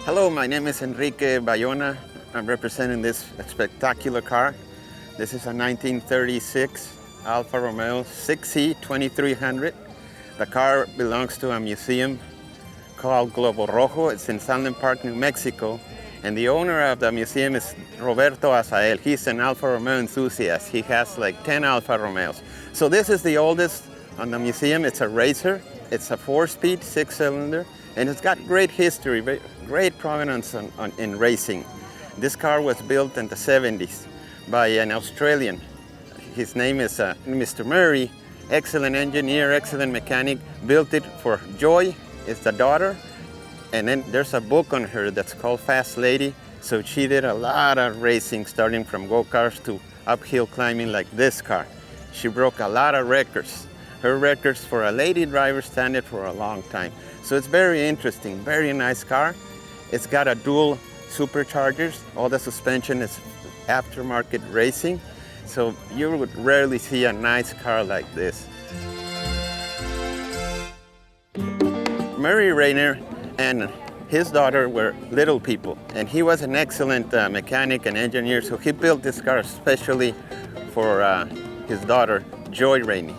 Hello, my name is Enrique Bayona. I'm representing this spectacular car. This is a 1936 Alfa Romeo 6C 2300. The car belongs to a museum called Globo Rojo. It's in Sunland Park, New Mexico. And the owner of the museum is Roberto Azael. He's an Alfa Romeo enthusiast. He has like 10 Alfa Romeos. So this is the oldest on the museum. It's a racer. It's a 4-speed, 6-cylinder. And it's got great history, great provenance in racing. This car was built in the 70s by an Australian. His name is Mr. Murray, excellent engineer, excellent mechanic, built it for Joy, is the daughter. And then there's a book on her that's called Fast Lady. So she did a lot of racing, starting from go-karts to uphill climbing like this car. She broke a lot of records. Her records for a lady driver stand it for a long time. So it's very interesting, very nice car. It's got a dual superchargers. All the suspension is aftermarket racing. So you would rarely see a nice car like this. Murray Rayner and his daughter were little people, and he was an excellent mechanic and engineer, so he built this car especially for his daughter, Joy Rainey.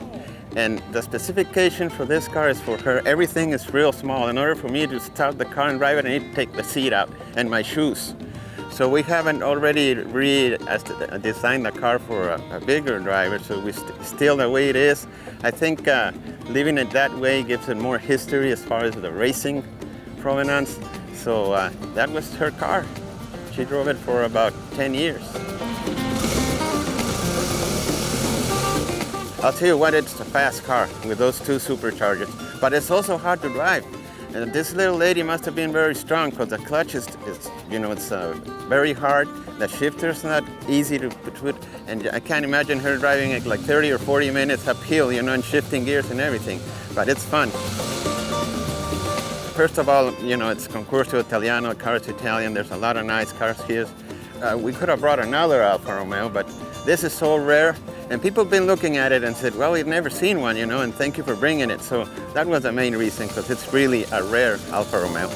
And the specification for this car is for her, everything is real small. In order for me to start the car and drive it, I need to take the seat out and my shoes. So we haven't already designed the car for a bigger driver, so we still the way it is. I think leaving it that way gives it more history as far as the racing provenance. So that was her car. She drove it for about 10 years. I'll tell you what, it's a fast car with those two superchargers, but it's also hard to drive. And this little lady must have been very strong because the clutch is very hard. The shifter's not easy to put, and I can't imagine her driving it like 30 or 40 minutes uphill, and shifting gears and everything, but it's fun. First of all, it's Concorso Italiano, car's Italian. There's a lot of nice cars here. We could have brought another Alfa Romeo, but this is so rare. And people have been looking at it and said, well, we've never seen one, and thank you for bringing it. So that was the main reason, because it's really a rare Alfa Romeo.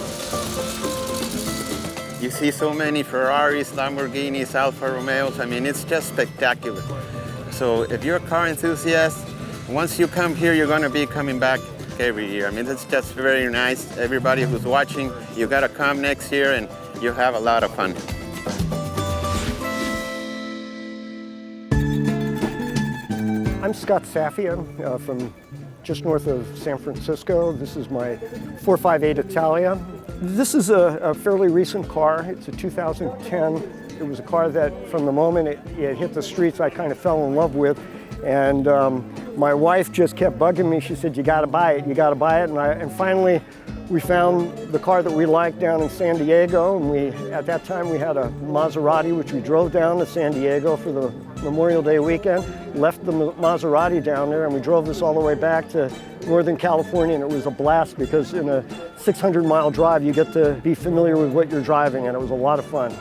You see so many Ferraris, Lamborghinis, Alfa Romeos. I mean, it's just spectacular. So if you're a car enthusiast, once you come here, you're going to be coming back every year. I mean, it's just very nice. Everybody who's watching, you got to come next year and you'll have a lot of fun. I'm Scott Saffian from just north of San Francisco. This is my 458 Italia. This is a fairly recent car. It's a 2010. It was a car that from the moment it hit the streets, I kind of fell in love with. And my wife just kept bugging me. She said, you gotta buy it, you gotta buy it. And finally, we found the car that we liked down in San Diego. And at that time, we had a Maserati, which we drove down to San Diego for the Memorial Day weekend, left the Maserati down there, and we drove this all the way back to Northern California, and it was a blast because in a 600-mile drive, you get to be familiar with what you're driving, and it was a lot of fun.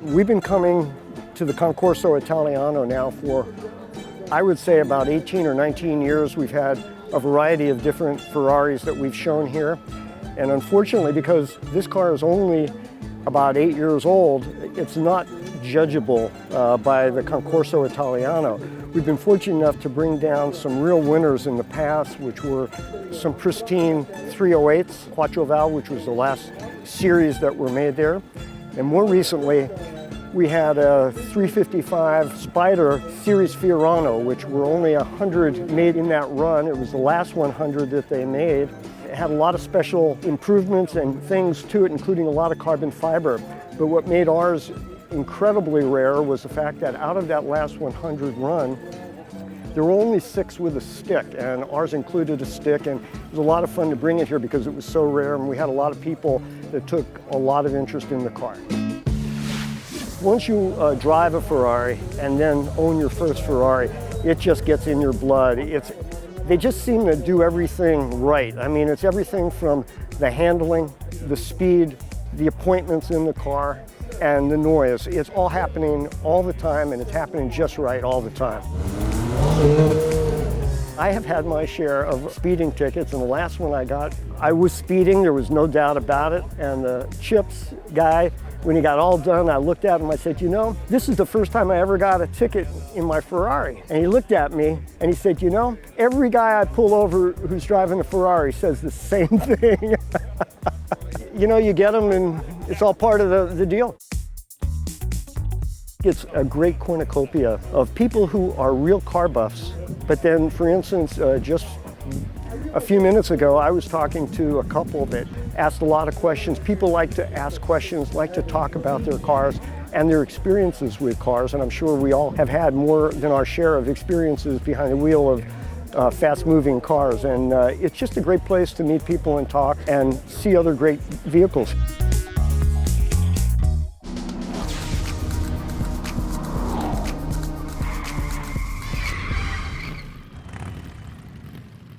We've been coming to the Concorso Italiano now for, I would say, about 18 or 19 years. We've had a variety of different Ferraris that we've shown here, and unfortunately, because this car is only about 8 years old, it's not judgeable by the Concorso Italiano. We've been fortunate enough to bring down some real winners in the past, which were some pristine 308s, Quattro Valve, which was the last series that were made there. And more recently, we had a 355 Spider Series Fiorano, which were only 100 made in that run. It was the last 100 that they made. It had a lot of special improvements and things to it, including a lot of carbon fiber. But what made ours incredibly rare was the fact that out of that last 100 run, there were only 6 with a stick, and ours included a stick, and it was a lot of fun to bring it here because it was so rare, and we had a lot of people that took a lot of interest in the car. Once you drive a Ferrari and then own your first Ferrari, it just gets in your blood. They just seem to do everything right. I mean, it's everything from the handling, the speed, the appointments in the car, and the noise. It's all happening all the time, and it's happening just right all the time. I have had my share of speeding tickets, and the last one I got, I was speeding, there was no doubt about it, and the chips guy, when he got all done, I looked at him, I said, you know, this is the first time I ever got a ticket in my Ferrari. And he looked at me and he said, you know, every guy I pull over who's driving a Ferrari says the same thing. You know, you get them and it's all part of the deal. It's a great cornucopia of people who are real car buffs. But then, for instance, just a few minutes ago, I was talking to a couple that asked a lot of questions. People like to ask questions, like to talk about their cars and their experiences with cars. And I'm sure we all have had more than our share of experiences behind the wheel of fast-moving cars. And it's just a great place to meet people and talk and see other great vehicles.